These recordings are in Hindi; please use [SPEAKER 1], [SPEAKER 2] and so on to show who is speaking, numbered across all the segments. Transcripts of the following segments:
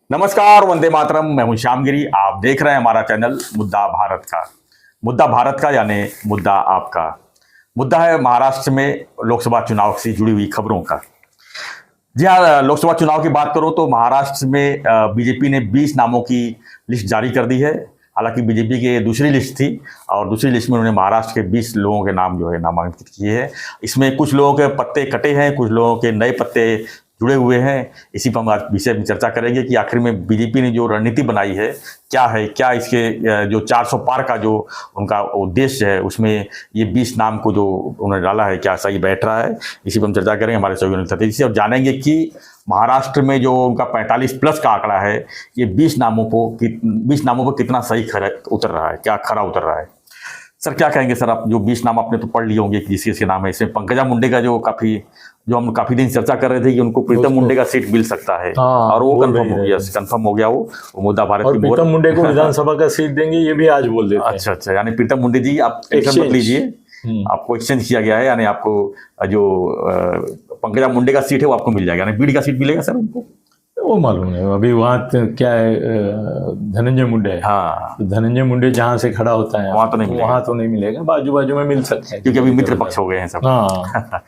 [SPEAKER 1] नमस्कार, वंदे मातरम। मैं हूं श्यामगिरी। आप देख रहे हैं हमारा चैनल मुद्दा भारत का। मुद्दा भारत का यानी मुद्दा आपका। मुद्दा है महाराष्ट्र में लोकसभा चुनाव से जुड़ी हुई खबरों का। जी हाँ, लोकसभा चुनाव की बात करो तो महाराष्ट्र में बीजेपी ने 20 नामों की लिस्ट जारी कर दी है। हालांकि बीजेपी की दूसरी लिस्ट थी और दूसरी लिस्ट में उन्होंने महाराष्ट्र के 20 लोगों के नाम जो है नामांकित किए हैं। इसमें कुछ लोगों के पत्ते कटे हैं, कुछ लोगों के नए पत्ते जुड़े हुए हैं। इसी पर हम आज विषय में चर्चा करेंगे कि आखिर में बीजेपी ने जो रणनीति बनाई है क्या इसके जो 400 पार का जो उनका उद्देश्य है उसमें ये 20 नाम को जो उन्होंने डाला है क्या सही बैठ रहा है। इसी पर हम चर्चा करेंगे हमारे सहयोगी सतीश से और जानेंगे कि महाराष्ट्र में जो उनका 45 प्लस का आंकड़ा है ये 20 नामों पर कितना सही खरा उतर रहा है, क्या खरा उतर रहा है। सर क्या कहेंगे सर, आप जो 20 नाम आपने तो पढ़ लिए होंगे कि जिसके नाम है। इसमें पंकजा मुंडे का जो हम काफी दिन चर्चा कर रहे थे कि उनको प्रीतम मुंडे का सीट मिल सकता है और वो कंफर्म हो गया। वो मुद्दा भारत की
[SPEAKER 2] प्रीतम मुंडे को विधानसभा का सीट देंगे ये भी आज बोल देते हैं।
[SPEAKER 1] अच्छा, यानी प्रीतम मुंडे जी आप टेंशन मत लीजिए, आपको एक्सचेंज किया गया है। यानी आपको जो पंकजा मुंडे का सीट है वो आपको मिल जाएगा, यानी बीडी का सीट मिलेगा सर उनको।
[SPEAKER 2] वो मालूम नहीं अभी वहाँ क्या है, धनंजय मुंडे है।
[SPEAKER 1] हाँ,
[SPEAKER 2] तो धनंजय मुंडे जहाँ से खड़ा होता है
[SPEAKER 1] वहाँ तो नहीं मिलेगा,
[SPEAKER 2] बाजू बाजू में मिल सकता है
[SPEAKER 1] क्योंकि अभी मित्र पक्ष हो गए हैं सब।
[SPEAKER 2] हाँ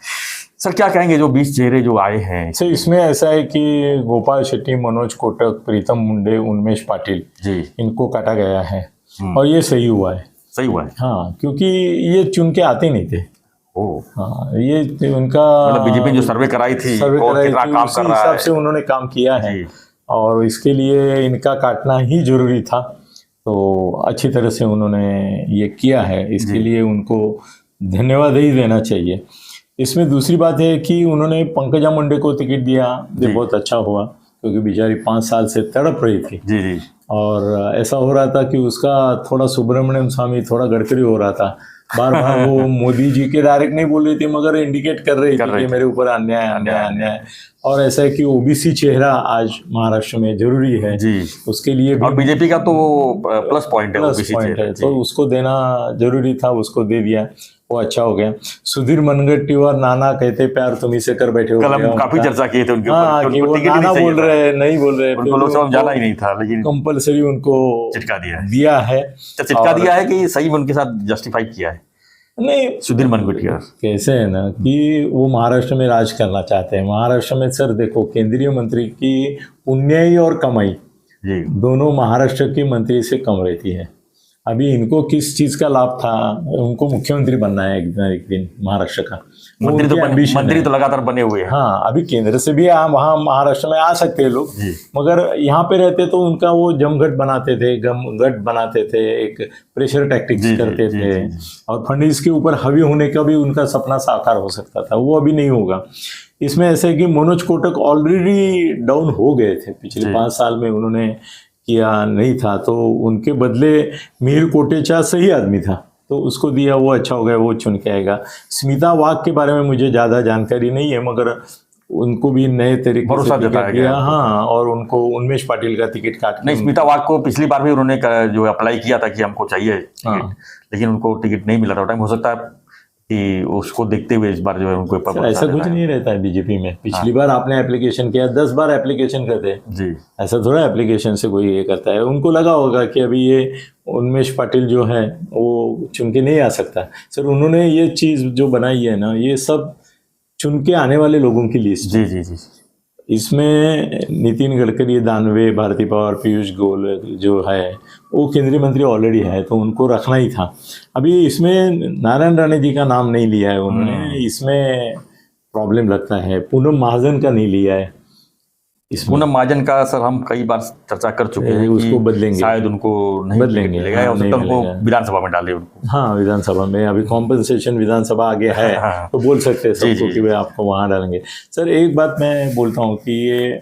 [SPEAKER 1] सर क्या कहेंगे जो 20 चेहरे जो आए हैं।
[SPEAKER 2] सर इसमें ऐसा है कि गोपाल शेट्टी, मनोज कोटक, प्रीतम मुंडे, उन्मेष पाटिल
[SPEAKER 1] जी
[SPEAKER 2] इनको काटा गया है और ये सही हुआ है। हाँ, क्योंकि ये चुन के आते नहीं थे। हाँ, ये उनका
[SPEAKER 1] मतलब बीजेपी जो सर्वे कराई थी
[SPEAKER 2] उसी हिसाब से उन्होंने काम किया है और इसके लिए इनका काटना ही जरूरी था। तो अच्छी तरह से उन्होंने ये किया है, इसके लिए उनको धन्यवाद ही देना चाहिए। इसमें दूसरी बात है कि उन्होंने पंकजा मुंडे को टिकट दिया, ये बहुत अच्छा हुआ क्योंकि बेचारी 5 साल से तड़प रही थी।
[SPEAKER 1] जी।
[SPEAKER 2] और ऐसा हो रहा था कि उसका थोड़ा सुब्रमण्यम स्वामी, थोड़ा गडकरी हो रहा था। बार बार वो मोदी जी के डायरेक्ट नहीं बोल रही थी मगर इंडिकेट कर रही थी कि मेरे ऊपर अन्याय। और ऐसा है कि ओबीसी चेहरा आज महाराष्ट्र में जरूरी है जी, उसके लिए भी
[SPEAKER 1] और बीजेपी का तो प्लस पॉइंट है,
[SPEAKER 2] तो उसको देना जरूरी था, उसको दे दिया, वो अच्छा हो गया। सुधीर मुनगंटीवार नाना कहते प्यार तुम्ही से कर बैठे हो,
[SPEAKER 1] काफी चर्चा किए थे उनके
[SPEAKER 2] ऊपर कि वो नाना बोल रहे नहीं बोल रहे,
[SPEAKER 1] उनको लोकसभा में जाना ही नहीं था, लेकिन
[SPEAKER 2] कंपलसरी उनको
[SPEAKER 1] चिटका
[SPEAKER 2] दिया है
[SPEAKER 1] कि सही में उनके साथ जस्टिफाई किया है।
[SPEAKER 2] नहीं,
[SPEAKER 1] सुधीर मुनगंटीवार
[SPEAKER 2] कैसे है ना कि वो महाराष्ट्र में राज करना चाहते हैं। महाराष्ट्र में सर देखो, केंद्रीय मंत्री की पुण्याई और कमाई दोनों महाराष्ट्र के मंत्री से कम रहती है। अभी इनको किस चीज का लाभ था, उनको मुख्यमंत्री बनना है एक दिन महाराष्ट्र का।
[SPEAKER 1] मंत्री तो लगातार बने हुए हैं।
[SPEAKER 2] हाँ, अभी केंद्र से भी वहाँ महाराष्ट्र में आ सकते हैं लोग, मगर यहाँ पे रहते तो उनका वो जमघट बनाते थे, एक प्रेशर टैक्टिक्स करते थे और फंडिस के ऊपर हावी होने का भी उनका सपना साकार हो सकता था। वो अभी नहीं होगा। इसमें ऐसा है कि मनोज कोटक ऑलरेडी डाउन हो गए थे, पिछले 5 साल में उन्होंने किया नहीं था, तो उनके बदले मिहिर कोटेचा सही आदमी था तो उसको दिया, वो अच्छा हो गया, वो चुन के आएगा। स्मिता वाघ के बारे में मुझे ज़्यादा जानकारी नहीं है मगर उनको भी नए तरीके से टिकट दिया। हाँ, और उनको उन्मेष पाटिल का टिकट काट
[SPEAKER 1] नहीं, स्मिता वाघ को पिछली बार भी उन्होंने जो अप्लाई किया था कि हमको चाहिए लेकिन उनको टिकट नहीं मिला था। टाइम हो सकता है कि उसको देखते हुए इस बार जो है उनको
[SPEAKER 2] ऐसा कुछ नहीं रहता है बीजेपी में। पिछली बार आपने एप्लीकेशन किया, 10 बार एप्लीकेशन करते हैं जी, ऐसा थोड़ा एप्लीकेशन से कोई ये करता है। उनको लगा होगा कि अभी ये उन्मेष पाटिल जो है वो चुन के नहीं आ सकता। सर उन्होंने ये चीज़ जो बनाई है ना, ये सब चुन के आने वाले लोगों की लिस्ट।
[SPEAKER 1] जी।
[SPEAKER 2] इसमें नितिन गडकरी, दानवे, भारती पवार, पीयूष गोयल जो है वो केंद्रीय मंत्री ऑलरेडी है तो उनको रखना ही था। अभी इसमें नारायण राणे जी का नाम नहीं लिया है उन्होंने, इसमें प्रॉब्लम लगता है। पूनम महाजन का नहीं लिया है।
[SPEAKER 1] पूनम महाजन का सर हम कई बार चर्चा कर चुके हैं,
[SPEAKER 2] उसको बदलेंगे,
[SPEAKER 1] शायद उनको नहीं
[SPEAKER 2] बदलेंगे,
[SPEAKER 1] उनको विधानसभा में डाले उनको।
[SPEAKER 2] हाँ, विधानसभा में अभी कॉम्पनसेशन विधानसभा आगे है तो बोल सकते हैं सबको कि भाई आपको वहाँ डालेंगे। सर एक बात मैं बोलता हूँ कि ये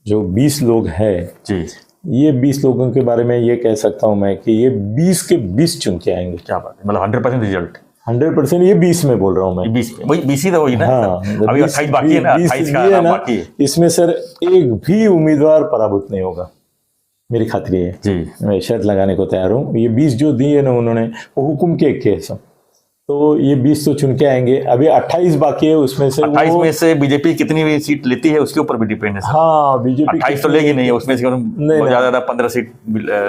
[SPEAKER 2] जो 20 लोग हैं जी, ये 20 लोगों के बारे में ये कह सकता हूँ मैं कि ये 20 के 20 चुन के आएंगे।
[SPEAKER 1] क्या बात है, मतलब 100% रिजल्ट
[SPEAKER 2] 100%। ये 20 में बोल रहा हूँ मैं,
[SPEAKER 1] 20 ही तो वही ना। हाँ, अभी 28 बाकी है ना, 28 का बाकी है।
[SPEAKER 2] इसमें सर एक भी उम्मीदवार पराभूत नहीं होगा, मेरी खातिर है जी, मैं शर्त लगाने को तैयार हूँ। ये 20 जो दिए ना उन्होंने वो हुकुम के एक सब, तो ये 20 तो चुन के आएंगे, अभी 28 बाकी है, उसमें से
[SPEAKER 1] 28 में से बीजेपी कितनी भी सीट लेती है उसके ऊपर भी डिपेंड है सर।
[SPEAKER 2] हाँ बीजेपी
[SPEAKER 1] 28 तो लेगी नहीं, उसमें से
[SPEAKER 2] नहीं।
[SPEAKER 1] ज्यादा 15 सीट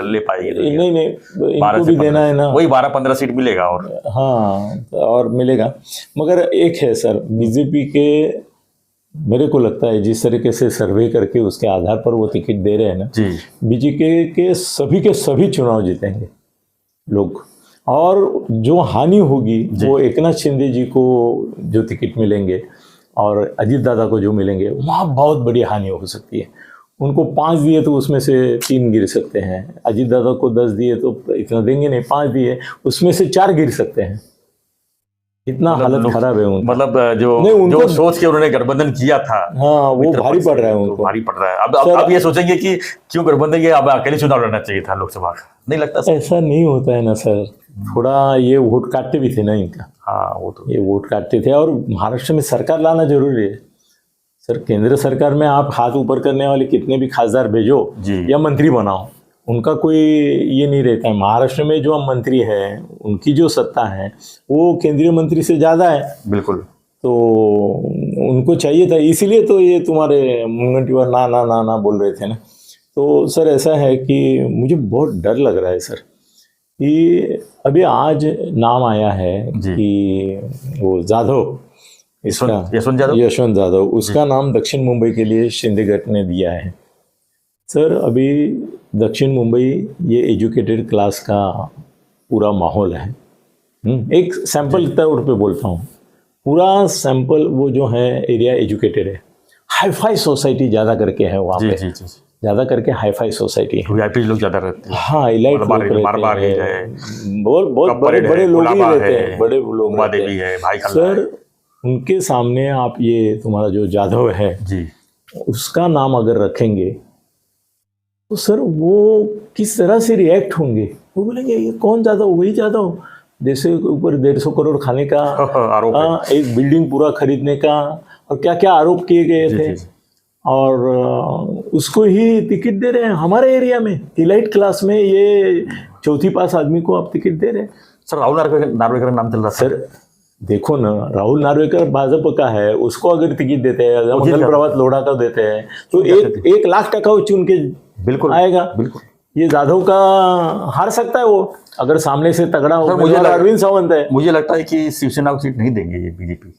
[SPEAKER 1] ले पाएगी।
[SPEAKER 2] नहीं इनको भी देना है ना,
[SPEAKER 1] वही 12-15 सीट मिलेगा। और
[SPEAKER 2] हाँ और मिलेगा। मगर एक है सर, बीजेपी के मेरे को लगता है जिस तरीके से सर्वे करके उसके आधार पर वो टिकट दे रहे हैं ना,
[SPEAKER 1] जी
[SPEAKER 2] बीजेपी के सभी चुनाव जीतेंगे लोग। और जो हानि होगी वो एकनाथ शिंदे जी को जो टिकट मिलेंगे और अजीत दादा को जो मिलेंगे, वहाँ बहुत बड़ी हानि हो सकती है। उनको 5 दिए तो उसमें से 3 गिर सकते हैं, अजीत दादा को 10 दिए तो इतना देंगे नहीं, 5 दिए उसमें से 4 गिर सकते हैं। इतना हालत खराब है उनका।
[SPEAKER 1] मतलब जो सोच के उन्होंने गठबंधन किया था,
[SPEAKER 2] हाँ वो भारी पड़ रहा है उनको,
[SPEAKER 1] भारी पड़ रहा है। अब ये सोचेंगे कि क्यों गठबंधन किया, अब अकेले चुनाव लड़ना चाहिए था लोकसभा का। नहीं लगता सर?
[SPEAKER 2] ऐसा नहीं होता है ना सर, थोड़ा ये वोट काटते भी थे ना इनका।
[SPEAKER 1] हाँ वो तो
[SPEAKER 2] ये वोट काटते थे। और महाराष्ट्र में सरकार लाना जरूरी है सर। केंद्र सरकार में आप हाथ ऊपर करने वाले कितने भी खासदार भेजो या मंत्री बनाओ, उनका कोई ये नहीं रहता है। महाराष्ट्र में जो मंत्री है उनकी जो सत्ता है वो केंद्रीय मंत्री से ज़्यादा है।
[SPEAKER 1] बिल्कुल।
[SPEAKER 2] तो उनको चाहिए था, इसीलिए तो ये तुम्हारे मुनगंटीवार ना ना ना ना बोल रहे थे ना। तो सर ऐसा है कि मुझे बहुत डर लग रहा है सर कि अभी आज नाम आया है कि वो जाधव, इसका यशवंत जाधव, उसका नाम दक्षिण मुंबई के लिए शिंदे गट ने दिया है। सर अभी दक्षिण मुंबई ये एजुकेटेड क्लास का पूरा माहौल है। एक सैंपल तौर पे बोलता हूँ, पूरा सैंपल वो जो है एरिया एजुकेटेड है, हाईफाई सोसाइटी ज़्यादा करके है वहाँ पे, ज़्यादा करके हाईफाई सोसाइटी है,
[SPEAKER 1] वीआईपी लोग ज़्यादा रहते हैं।
[SPEAKER 2] हाँ इलाइट लोग रहते हैं, बहुत बड़े लोग ही रहते हैं, बड़े लोग रहते हैं सर। उनके सामने आप ये तुम्हारा जो जाधव है जी, उसका नाम अगर रखेंगे तो सर वो किस तरह से रिएक्ट होंगे? वो बोलेंगे ये कौन जाधव? वही जाधव जैसे ऊपर 150 करोड़ खाने का आरोप, एक बिल्डिंग पूरा खरीदने का, और क्या क्या आरोप किए गए थे। और उसको ही टिकट दे रहे हैं हमारे एरिया में, इलाइट क्लास में ये 4th पास आदमी को आप टिकट दे रहे हैं।
[SPEAKER 1] सर राहुल नार्वेकर नाम चल रहा है
[SPEAKER 2] सर। देखो ना, राहुल नार्वेकर भाजपा का है, उसको अगर टिकट देते हैं, मंगल प्रभात लोढ़ा का देते हैं तो 1 लाख टका वो चुन के बिल्कुल आएगा। बिल्कुल ये जाधव का हार सकता है वो, अगर सामने से तगड़ा हो। मुझे अरविंद सावंत है, मुझे
[SPEAKER 1] लगता है कि शिवसेना को सीट नहीं देंगे ये बीजेपी।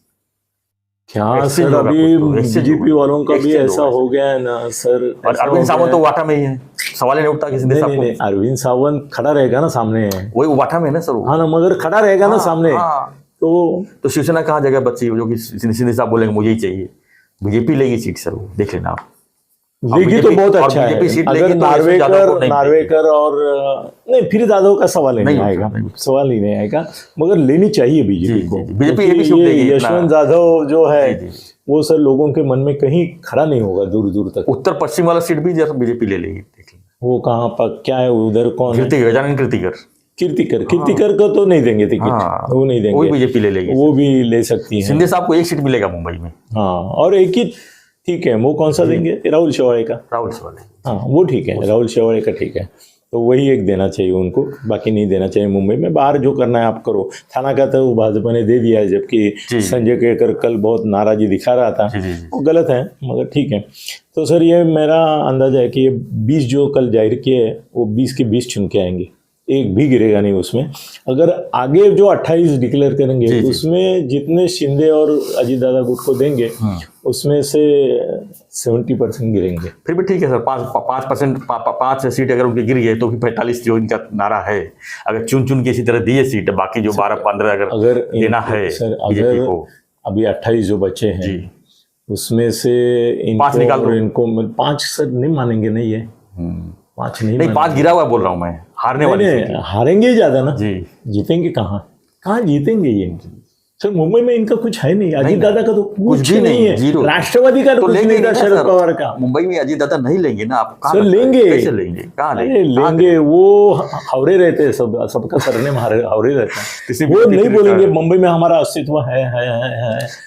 [SPEAKER 2] क्या सर अभी बीजेपी वालों का भी ऐसा हो गया है ना सर।
[SPEAKER 1] और अरविंद सावंत तो वाटा में ही है, सवाल नहीं उठता किसी
[SPEAKER 2] नहीं, अरविंद सावंत खड़ा रहेगा ना सामने,
[SPEAKER 1] वही वाटा में है ना सर।
[SPEAKER 2] हाँ ना, मगर खड़ा रहेगा ना सामने।
[SPEAKER 1] तो शिवसेना कहाँ जगह बची जो कि शिंदे साहब बोलेंगे मुझे ही चाहिए? बीजेपी लेगी सीट सर, वो देख लेना आप।
[SPEAKER 2] लेगी तो बहुत अच्छा है। अगर नार्वेकर और नहीं, फिर जाधव का सवाल ही नहीं आएगा, सवाल ही नहीं आएगा। मगर लेनी चाहिए बीजेपी को। बीजेपी यशवंत जाधव जो है वो सर लोगों के मन में कहीं खड़ा नहीं होगा दूर दूर तक।
[SPEAKER 1] उत्तर पश्चिम वाला सीट भी बीजेपी ले लेगी।
[SPEAKER 2] वो कहाँ पर क्या है उधर, कौन है? कीर्तिकर को तो नहीं देंगे टिकट। वो नहीं देंगे,
[SPEAKER 1] वो बीजेपी ले लेगी,
[SPEAKER 2] वो भी ले सकती है।
[SPEAKER 1] शिंदे साहब को 1 सीट मिलेगा मुंबई में।
[SPEAKER 2] हाँ और एक ही ठीक है, वो कौन सा देंगे? राहुल शेवाड़े का। हाँ वो ठीक है, राहुल शेवाड़े का ठीक है, तो वही एक देना चाहिए उनको, बाकी नहीं देना चाहिए मुंबई में। बाहर जो करना है आप करो। थाना का तो भाजपा ने दे दिया है, जबकि संजय केरकर कल बहुत नाराजी दिखा रहा था, वो गलत है, मगर ठीक है। तो सर ये मेरा अंदाजा है कि ये 20 जो कल जाहिर किए वो 20 के 20 चुन के आएंगे, एक भी गिरेगा नहीं उसमें। अगर आगे जो 28 डिक्लेयर करेंगे उसमें जितने शिंदे और अजीत दादा गुट को देंगे उसमें से 70% गिरेंगे।
[SPEAKER 1] फिर भी ठीक है सर, 5 सीट अगर उनकी गिर गई तो फिर 45 जो इनका नारा है, अगर चुन के इसी तरह दिए सीट, बाकी जो 12-15 अगर देना है सर, अगर
[SPEAKER 2] अभी 28 जो बचे हैं उसमें से
[SPEAKER 1] 5 निकाल दो।
[SPEAKER 2] इनको 5 सर नहीं मानेंगे, नहीं है 5 नहीं
[SPEAKER 1] 5 गिरा हुआ बोल रहा हूँ मैं, हारने वाले
[SPEAKER 2] हारेंगे ही ज्यादा ना जी, जीतेंगे कहाँ जीतेंगे ये? सर मुंबई में इनका कुछ है नहीं, अजीत दादा का तो कुछ
[SPEAKER 1] भी
[SPEAKER 2] नहीं है,
[SPEAKER 1] जीरो।
[SPEAKER 2] राष्ट्रवादी का तो कुछ
[SPEAKER 1] लेंगे
[SPEAKER 2] नहीं था
[SPEAKER 1] ना
[SPEAKER 2] शरद
[SPEAKER 1] सर,
[SPEAKER 2] पवार का।
[SPEAKER 1] मुंबई में अजीत दादा नहीं लेंगे ना, आप कहाँ
[SPEAKER 2] सर
[SPEAKER 1] लगता है?
[SPEAKER 2] लेंगे,
[SPEAKER 1] कैसे लेंगे, कहाँ
[SPEAKER 2] अरे
[SPEAKER 1] लेंगे, कहाँ
[SPEAKER 2] लेंगे, वो हावड़े रहते हैं, सबका सरनेम हावड़े रहता है,
[SPEAKER 1] किसी भी
[SPEAKER 2] वो नहीं
[SPEAKER 1] टिकट
[SPEAKER 2] बोलेंगे
[SPEAKER 1] का-
[SPEAKER 2] मुंबई में हमारा अस्तित्व है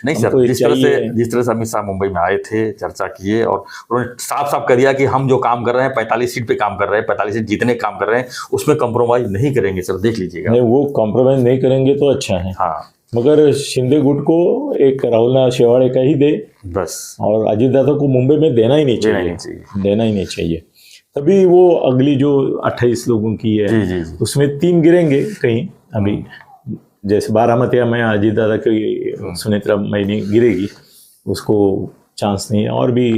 [SPEAKER 1] नहीं सर,
[SPEAKER 2] हमको ये
[SPEAKER 1] जिस तरह
[SPEAKER 2] चाहिए।
[SPEAKER 1] से अमित शाह मुंबई में आए थे, चर्चा किए और उन्होंने साफ साफ कर दिया कि हम जो काम कर रहे हैं 45 सीट पे काम कर रहे हैं, 45 सीट जीतने का काम कर रहे हैं, उसमें कॉम्प्रोमाइज नहीं करेंगे सर, देख लीजिएगा।
[SPEAKER 2] नहीं, वो कॉम्प्रोमाइज नहीं करेंगे तो अच्छा है,
[SPEAKER 1] हाँ
[SPEAKER 2] मगर शिंदे गुट को एक राहुल शेवाड़े का ही दे,
[SPEAKER 1] बस,
[SPEAKER 2] और अजीत दादा को मुंबई में देना ही नहीं
[SPEAKER 1] देना ही
[SPEAKER 2] चाहिए,
[SPEAKER 1] नहीं चाहिए।
[SPEAKER 2] देना ही नहीं चाहिए। तभी वो अगली जो 28 लोगों की है
[SPEAKER 1] जी जी जी,
[SPEAKER 2] उसमें 3 गिरेंगे कहीं, अभी जैसे बारामतिया में अजीत दादा की सुनेत्रा मैनी गिरेगी, उसको चांस नहीं है, और भी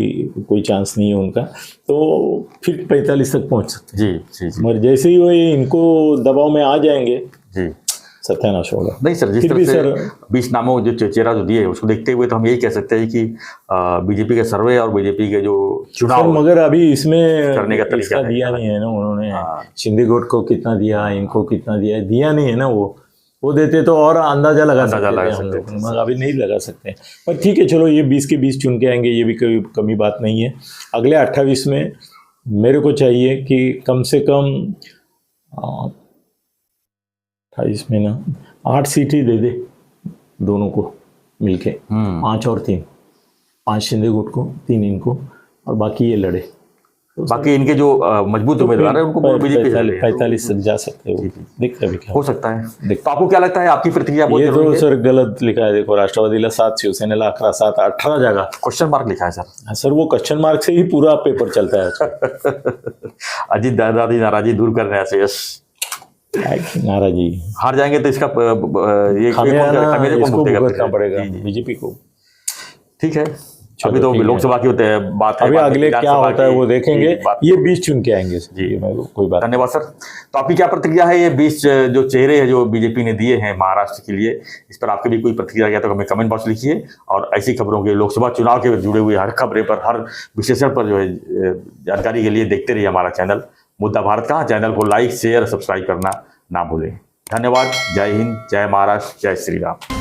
[SPEAKER 2] कोई चांस नहीं है उनका, तो फिर 45 तक पहुंच सकते
[SPEAKER 1] जी जी जी
[SPEAKER 2] हैं। मगर जैसे ही वो इनको दबाव में आ जाएंगे,
[SPEAKER 1] जी।
[SPEAKER 2] सत्यानाश होगा।
[SPEAKER 1] नहीं सर, जिस
[SPEAKER 2] फिर
[SPEAKER 1] तरह
[SPEAKER 2] भी
[SPEAKER 1] से
[SPEAKER 2] सर
[SPEAKER 1] 20 नामों जो चेहरा जो दिए उसको देखते हुए तो हम यही कह सकते हैं कि बीजेपी के सर्वे और बीजेपी के जो
[SPEAKER 2] सर,
[SPEAKER 1] चुनाव
[SPEAKER 2] मगर अभी इसमें
[SPEAKER 1] करने का तरीका
[SPEAKER 2] इसका
[SPEAKER 1] है,
[SPEAKER 2] दिया नहीं है ना उन्होंने,
[SPEAKER 1] हाँ।
[SPEAKER 2] शिंदे गुट को कितना दिया, इनको कितना दिया नहीं है ना, वो देते तो और अंदाजा लगा सकते थे हम लोग, मगर अभी नहीं लगा सकते। पर ठीक है, चलो ये 20 के 20 चुन के आएंगे, ये भी कोई कमी बात नहीं है। अगले 28 में मेरे को चाहिए कि कम से कम 28 में ना 8 सीट ही दे दे दोनों को मिलके, 5 और 3, 5 शिंदे गुट को, 3 इनको, और बाकी ये लड़े।
[SPEAKER 1] बाकी इनके जो मजबूत उम्मीदवार है उनको बीजेपी
[SPEAKER 2] 45 तक जा सकते हो, देखते अभी क्या
[SPEAKER 1] हो सकता है। तो आपको क्या लगता है, आपकी प्रतिक्रिया बहुत
[SPEAKER 2] ये
[SPEAKER 1] जरूरी
[SPEAKER 2] तो
[SPEAKER 1] है।
[SPEAKER 2] सर गलत लिखा है, देखो राष्ट्रवादीला 7, शिवसेनेला 11, 7, 18 जागा।
[SPEAKER 1] क्वेश्चन मार्क लिखा है सर।
[SPEAKER 2] सर वो क्वेश्चन मार्क से ही पूरा पेपर चलता है।
[SPEAKER 1] अजीत दादा की नाराजगी दूर कर रहे हैं, यस
[SPEAKER 2] नाराजी
[SPEAKER 1] हार जाएंगे तो इसका ये
[SPEAKER 2] खामियाजा
[SPEAKER 1] कौन
[SPEAKER 2] इसको
[SPEAKER 1] भुगतेगा
[SPEAKER 2] भुगतना
[SPEAKER 1] फिर?
[SPEAKER 2] पड़ेगा
[SPEAKER 1] जी, जी।
[SPEAKER 2] बीजेपी को।
[SPEAKER 1] ठीक है,
[SPEAKER 2] चलो,
[SPEAKER 1] अभी तो
[SPEAKER 2] ठीक है।
[SPEAKER 1] लोकसभा की होते हैं बात है,
[SPEAKER 2] अभी
[SPEAKER 1] बाद में
[SPEAKER 2] अगले क्या
[SPEAKER 1] विधानसभा
[SPEAKER 2] होता है
[SPEAKER 1] की-
[SPEAKER 2] वो देखेंगे,
[SPEAKER 1] की बात।
[SPEAKER 2] ये 20 चुन के आएंगे
[SPEAKER 1] जी।
[SPEAKER 2] ये कोई बात।
[SPEAKER 1] धन्यवाद सर। तो आपकी क्या प्रतिक्रिया है, ये 20 जो चेहरे हैं जो बीजेपी ने दिए हैं महाराष्ट्र के लिए, इस पर आपकी भी कोई प्रतिक्रिया है तो हमें कमेंट बॉक्स लिखिए, और ऐसी खबरों के लोकसभा चुनाव के जुड़े हुए हर खबरें पर, हर विशेषण पर जो है जानकारी के लिए देखते रहिए हमारा चैनल मुद्दा भारत का। चैनल को लाइक शेयर सब्सक्राइब करना ना भूलें। धन्यवाद। जय हिंद, जय महाराष्ट्र, जय श्री राम।